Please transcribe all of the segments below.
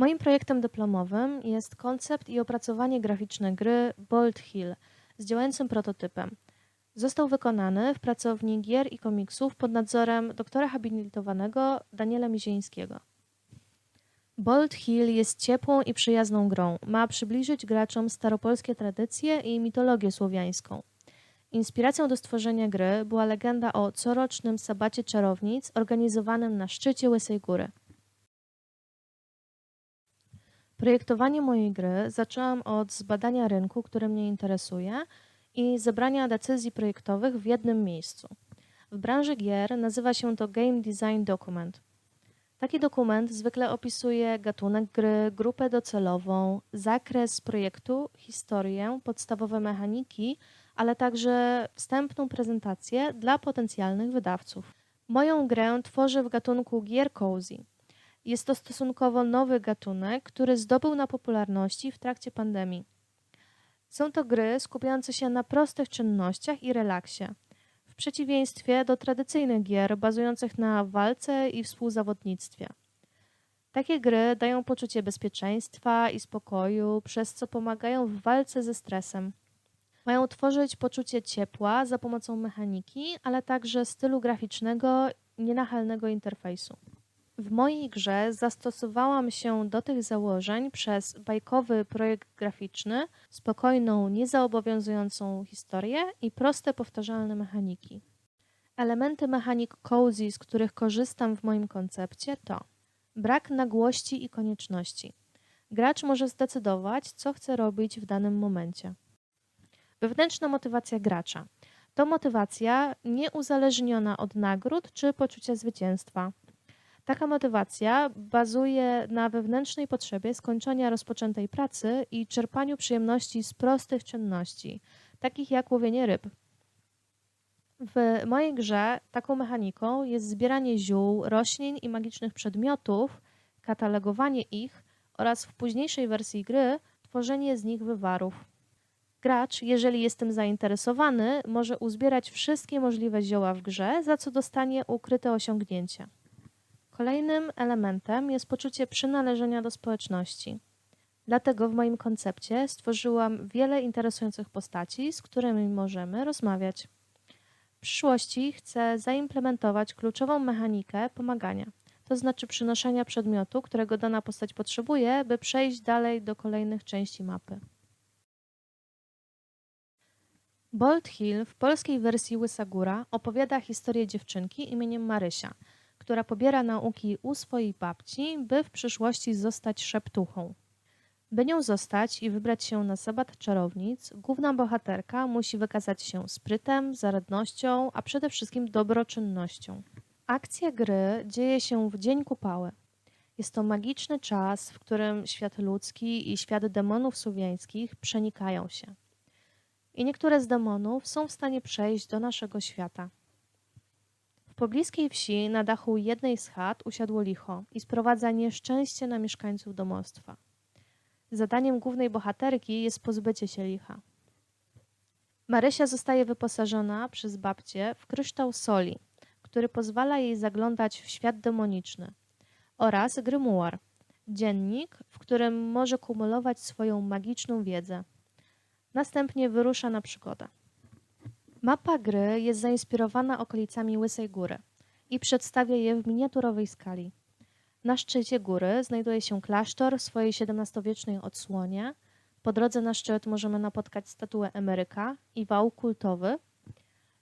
Moim projektem dyplomowym jest koncept i opracowanie graficzne gry Bolt Hill z działającym prototypem. Został wykonany w pracowni gier i komiksów pod nadzorem doktora habilitowanego Daniela Mizieńskiego. Bolt Hill jest ciepłą i przyjazną grą. Ma przybliżyć graczom staropolskie tradycje i mitologię słowiańską. Inspiracją do stworzenia gry była legenda o corocznym sabacie czarownic organizowanym na szczycie Łysej Góry. Projektowanie mojej gry zaczęłam od zbadania rynku, który mnie interesuje i zebrania decyzji projektowych w jednym miejscu. W branży gier nazywa się to Game Design Document. Taki dokument zwykle opisuje gatunek gry, grupę docelową, zakres projektu, historię, podstawowe mechaniki, ale także wstępną prezentację dla potencjalnych wydawców. Moją grę tworzę w gatunku gier cozy. Jest to stosunkowo nowy gatunek, który zdobył na popularności w trakcie pandemii. Są to gry skupiające się na prostych czynnościach i relaksie, w przeciwieństwie do tradycyjnych gier bazujących na walce i współzawodnictwie. Takie gry dają poczucie bezpieczeństwa i spokoju, przez co pomagają w walce ze stresem. Mają tworzyć poczucie ciepła za pomocą mechaniki, ale także stylu graficznego i nienachalnego interfejsu. W mojej grze zastosowałam się do tych założeń przez bajkowy projekt graficzny, spokojną, niezobowiązującą historię i proste, powtarzalne mechaniki. Elementy mechanik cozy, z których korzystam w moim koncepcie, to brak nagłości i konieczności. Gracz może zdecydować, co chce robić w danym momencie. Wewnętrzna motywacja gracza. To motywacja nieuzależniona od nagród czy poczucia zwycięstwa. Taka motywacja bazuje na wewnętrznej potrzebie skończenia rozpoczętej pracy i czerpaniu przyjemności z prostych czynności, takich jak łowienie ryb. W mojej grze taką mechaniką jest zbieranie ziół, roślin i magicznych przedmiotów, katalogowanie ich oraz w późniejszej wersji gry tworzenie z nich wywarów. Gracz, jeżeli jest tym zainteresowany, może uzbierać wszystkie możliwe zioła w grze, za co dostanie ukryte osiągnięcie. Kolejnym elementem jest poczucie przynależenia do społeczności. Dlatego w moim koncepcie stworzyłam wiele interesujących postaci, z którymi możemy rozmawiać. W przyszłości chcę zaimplementować kluczową mechanikę pomagania, to znaczy przynoszenia przedmiotu, którego dana postać potrzebuje, by przejść dalej do kolejnych części mapy. Bolt Hill w polskiej wersji Łysa Góra opowiada historię dziewczynki imieniem Marysia, która pobiera nauki u swojej babci, by w przyszłości zostać szeptuchą. By nią zostać i wybrać się na sabat czarownic, główna bohaterka musi wykazać się sprytem, zaradnością, a przede wszystkim dobroczynnością. Akcja gry dzieje się w Dzień Kupały. Jest to magiczny czas, w którym świat ludzki i świat demonów słowiańskich przenikają się. I niektóre z demonów są w stanie przejść do naszego świata. W pobliskiej wsi na dachu jednej z chat usiadło licho i sprowadza nieszczęście na mieszkańców domostwa. Zadaniem głównej bohaterki jest pozbycie się licha. Marysia zostaje wyposażona przez babcię w kryształ soli, który pozwala jej zaglądać w świat demoniczny, oraz grymuar, dziennik, w którym może kumulować swoją magiczną wiedzę. Następnie wyrusza na przygodę. Mapa gry jest zainspirowana okolicami Łysej Góry i przedstawia je w miniaturowej skali. Na szczycie góry znajduje się klasztor w swojej XVII-wiecznej odsłonie. Po drodze na szczyt możemy napotkać statuę Emeryka i wał kultowy.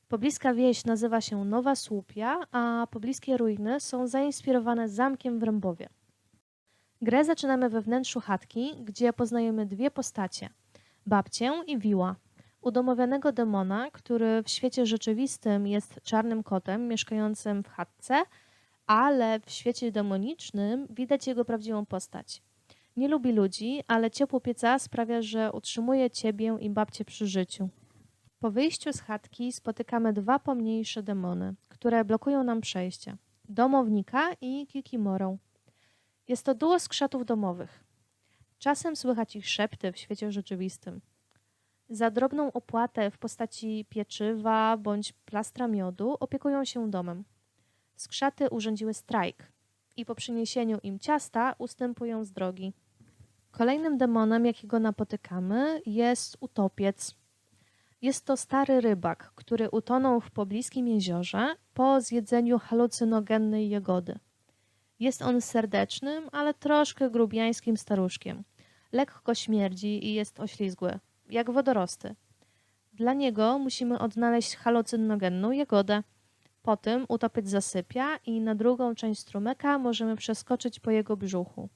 Pobliska wieś nazywa się Nowa Słupia, a pobliskie ruiny są zainspirowane zamkiem w Rębowie. Grę zaczynamy we wnętrzu chatki, gdzie poznajemy dwie postacie – babcię i Wiła, udomowionego demona, który w świecie rzeczywistym jest czarnym kotem mieszkającym w chatce, ale w świecie demonicznym widać jego prawdziwą postać. Nie lubi ludzi, ale ciepło pieca sprawia, że utrzymuje ciebie i babcię przy życiu. Po wyjściu z chatki spotykamy dwa pomniejsze demony, które blokują nam przejście. Domownika i Kikimorę. Jest to duo skrzatów domowych. Czasem słychać ich szepty w świecie rzeczywistym. Za drobną opłatę w postaci pieczywa bądź plastra miodu opiekują się domem. Skrzaty urządziły strajk i po przyniesieniu im ciasta ustępują z drogi. Kolejnym demonem, jakiego napotykamy, jest utopiec. Jest to stary rybak, który utonął w pobliskim jeziorze po zjedzeniu halucynogennej jagody. Jest on serdecznym, ale troszkę grubiańskim staruszkiem. Lekko śmierdzi i jest oślizgły, jak wodorosty. Dla niego musimy odnaleźć halucynogenną jagodę. Po tym utopiec zasypia i na drugą część strumyka możemy przeskoczyć po jego brzuchu.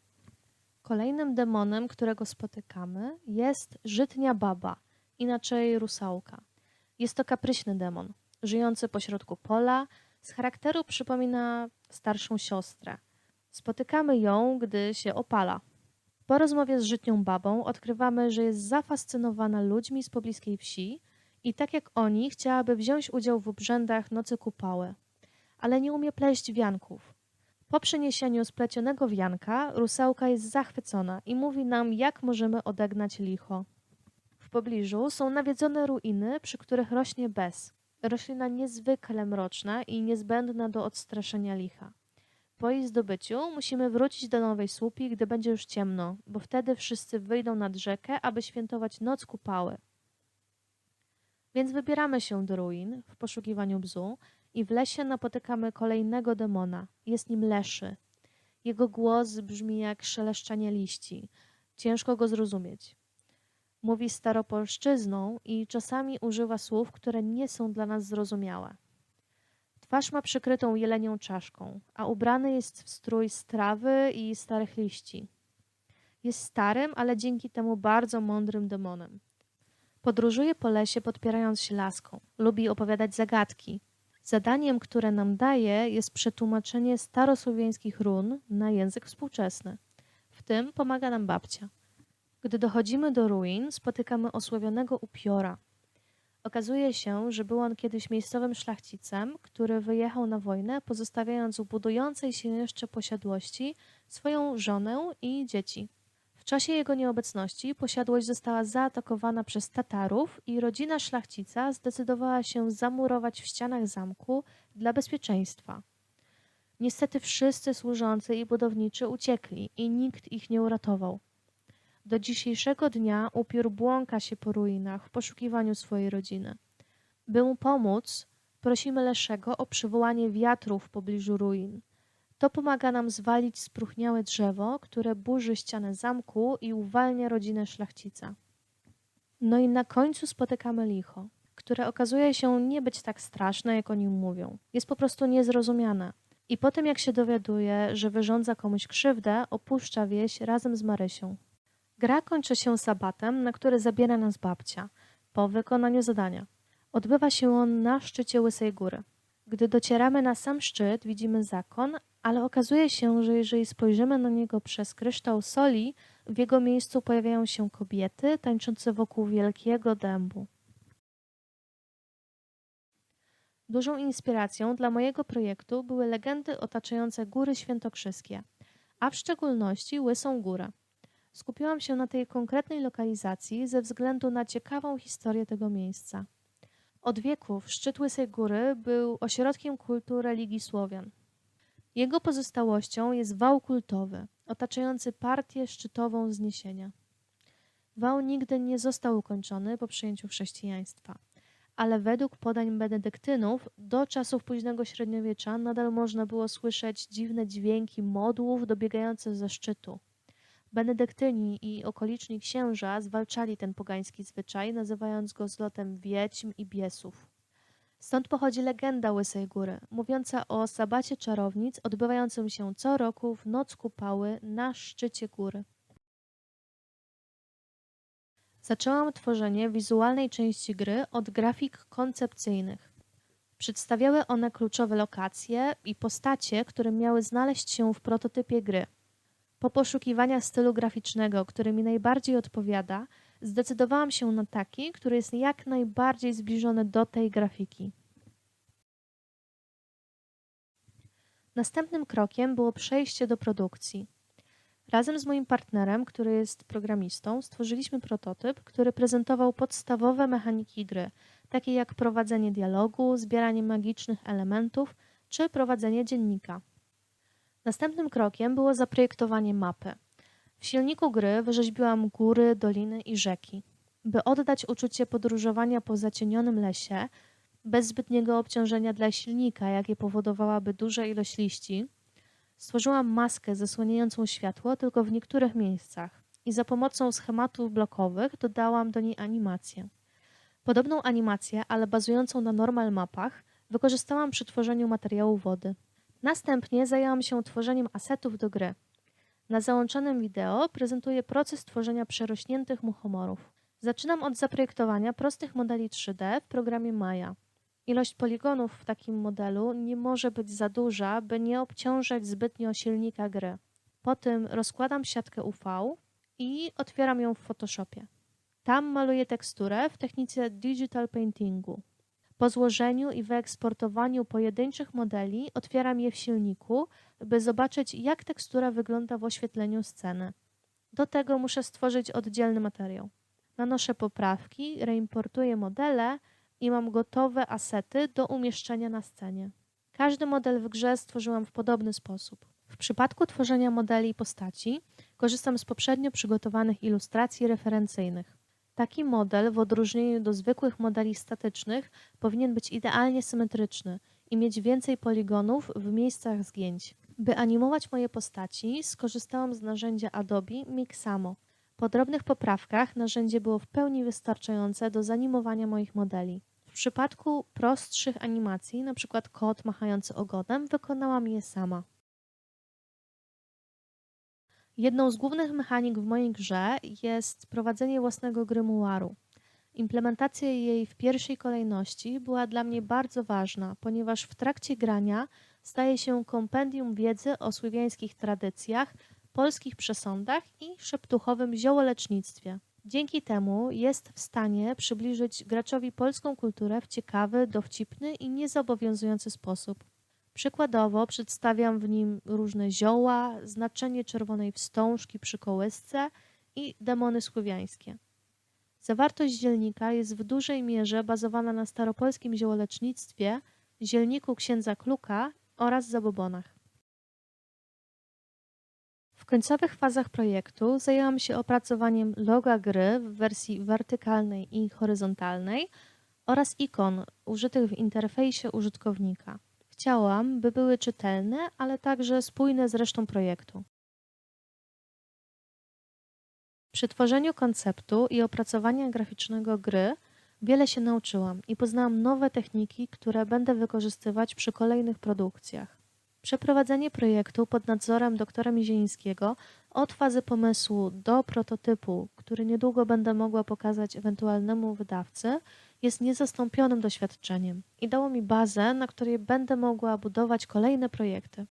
Kolejnym demonem, którego spotykamy, jest żytnia baba, inaczej rusałka. Jest to kapryśny demon, żyjący pośrodku pola, z charakteru przypomina starszą siostrę. Spotykamy ją, gdy się opala. Po rozmowie z żytnią babą odkrywamy, że jest zafascynowana ludźmi z pobliskiej wsi i tak jak oni chciałaby wziąć udział w obrzędach nocy kupały, ale nie umie pleść wianków. Po przyniesieniu splecionego wianka rusałka jest zachwycona i mówi nam, jak możemy odegnać licho. W pobliżu są nawiedzone ruiny, przy których rośnie bez. Roślina niezwykle mroczna i niezbędna do odstraszenia licha. Po jej zdobyciu musimy wrócić do Nowej Słupi, gdy będzie już ciemno, bo wtedy wszyscy wyjdą nad rzekę, aby świętować noc kupały. Więc wybieramy się do ruin w poszukiwaniu bzu i w lesie napotykamy kolejnego demona. Jest nim Leszy. Jego głos brzmi jak szeleszczenie liści. Ciężko go zrozumieć. Mówi staropolszczyzną i czasami używa słów, które nie są dla nas zrozumiałe. Twarz ma przykrytą jelenią czaszką, a ubrany jest w strój z trawy i starych liści. Jest starym, ale dzięki temu bardzo mądrym demonem. Podróżuje po lesie, podpierając się laską. Lubi opowiadać zagadki. Zadaniem, które nam daje, jest przetłumaczenie starosłowiańskich run na język współczesny. W tym pomaga nam babcia. Gdy dochodzimy do ruin, spotykamy osławionego upiora. Okazuje się, że był on kiedyś miejscowym szlachcicem, który wyjechał na wojnę, pozostawiając w budującej się jeszcze posiadłości swoją żonę i dzieci. W czasie jego nieobecności posiadłość została zaatakowana przez Tatarów i rodzina szlachcica zdecydowała się zamurować w ścianach zamku dla bezpieczeństwa. Niestety wszyscy służący i budowniczy uciekli i nikt ich nie uratował. Do dzisiejszego dnia upiór błąka się po ruinach w poszukiwaniu swojej rodziny. By mu pomóc, prosimy Leszego o przywołanie wiatru w pobliżu ruin. To pomaga nam zwalić spróchniałe drzewo, które burzy ścianę zamku i uwalnia rodzinę szlachcica. No i na końcu spotykamy licho, które okazuje się nie być tak straszne, jak o nim mówią. Jest po prostu niezrozumiane. I po tym, jak się dowiaduje, że wyrządza komuś krzywdę, opuszcza wieś razem z Marysią. Gra kończy się sabatem, na który zabiera nas babcia, po wykonaniu zadania. Odbywa się on na szczycie Łysej Góry. Gdy docieramy na sam szczyt, widzimy zakon, ale okazuje się, że jeżeli spojrzymy na niego przez kryształ soli, w jego miejscu pojawiają się kobiety tańczące wokół wielkiego dębu. Dużą inspiracją dla mojego projektu były legendy otaczające Góry Świętokrzyskie, a w szczególności Łysą Górę. Skupiłam się na tej konkretnej lokalizacji ze względu na ciekawą historię tego miejsca. Od wieków szczyt Łysej Góry był ośrodkiem kultu religii Słowian. Jego pozostałością jest wał kultowy, otaczający partię szczytową wzniesienia. Wał nigdy nie został ukończony po przyjęciu chrześcijaństwa, ale według podań benedyktynów do czasów późnego średniowiecza nadal można było słyszeć dziwne dźwięki modłów dobiegające ze szczytu. Benedyktyni i okoliczni księża zwalczali ten pogański zwyczaj, nazywając go zlotem wiedźm i biesów. Stąd pochodzi legenda Łysej Góry, mówiąca o sabacie czarownic odbywającym się co roku w noc kupały na szczycie góry. Zaczęłam tworzenie wizualnej części gry od grafik koncepcyjnych. Przedstawiały one kluczowe lokacje i postacie, które miały znaleźć się w prototypie gry. Po poszukiwaniach stylu graficznego, który mi najbardziej odpowiada, zdecydowałam się na taki, który jest jak najbardziej zbliżony do tej grafiki. Następnym krokiem było przejście do produkcji. Razem z moim partnerem, który jest programistą, stworzyliśmy prototyp, który prezentował podstawowe mechaniki gry, takie jak prowadzenie dialogu, zbieranie magicznych elementów czy prowadzenie dziennika. Następnym krokiem było zaprojektowanie mapy. W silniku gry wyrzeźbiłam góry, doliny i rzeki. By oddać uczucie podróżowania po zacienionym lesie, bez zbytniego obciążenia dla silnika, jakie powodowałaby duża ilość liści, stworzyłam maskę zasłaniającą światło tylko w niektórych miejscach i za pomocą schematów blokowych dodałam do niej animację. Podobną animację, ale bazującą na normal mapach, wykorzystałam przy tworzeniu materiału wody. Następnie zajęłam się tworzeniem asetów do gry. Na załączonym wideo prezentuję proces tworzenia przerośniętych muchomorów. Zaczynam od zaprojektowania prostych modeli 3D w programie Maya. Ilość poligonów w takim modelu nie może być za duża, by nie obciążać zbytnio silnika gry. Potem rozkładam siatkę UV i otwieram ją w Photoshopie. Tam maluję teksturę w technice Digital Paintingu. Po złożeniu i wyeksportowaniu pojedynczych modeli otwieram je w silniku, by zobaczyć, jak tekstura wygląda w oświetleniu sceny. Do tego muszę stworzyć oddzielny materiał. Nanoszę poprawki, reimportuję modele i mam gotowe asety do umieszczenia na scenie. Każdy model w grze stworzyłam w podobny sposób. W przypadku tworzenia modeli i postaci korzystam z poprzednio przygotowanych ilustracji referencyjnych. Taki model, w odróżnieniu do zwykłych modeli statycznych, powinien być idealnie symetryczny i mieć więcej poligonów w miejscach zgięć. By animować moje postaci, skorzystałam z narzędzia Adobe Mixamo. Po drobnych poprawkach narzędzie było w pełni wystarczające do zanimowania moich modeli. W przypadku prostszych animacji, np. kot machający ogonem, wykonałam je sama. Jedną z głównych mechanik w mojej grze jest prowadzenie własnego grymuaru. Implementacja jej w pierwszej kolejności była dla mnie bardzo ważna, ponieważ w trakcie grania staje się kompendium wiedzy o słowiańskich tradycjach, polskich przesądach i szeptuchowym ziołolecznictwie. Dzięki temu jest w stanie przybliżyć graczowi polską kulturę w ciekawy, dowcipny i niezobowiązujący sposób. Przykładowo przedstawiam w nim różne zioła, znaczenie czerwonej wstążki przy kołysce i demony słowiańskie. Zawartość zielnika jest w dużej mierze bazowana na staropolskim ziołolecznictwie, zielniku księdza Kluka oraz zabobonach. W końcowych fazach projektu zajęłam się opracowaniem loga gry w wersji wertykalnej i horyzontalnej oraz ikon użytych w interfejsie użytkownika. Chciałam, by były czytelne, ale także spójne z resztą projektu. Przy tworzeniu konceptu i opracowania graficznego gry wiele się nauczyłam i poznałam nowe techniki, które będę wykorzystywać przy kolejnych produkcjach. Przeprowadzenie projektu pod nadzorem doktora Mizielińskiego od fazy pomysłu do prototypu, który niedługo będę mogła pokazać ewentualnemu wydawcy, jest niezastąpionym doświadczeniem i dało mi bazę, na której będę mogła budować kolejne projekty.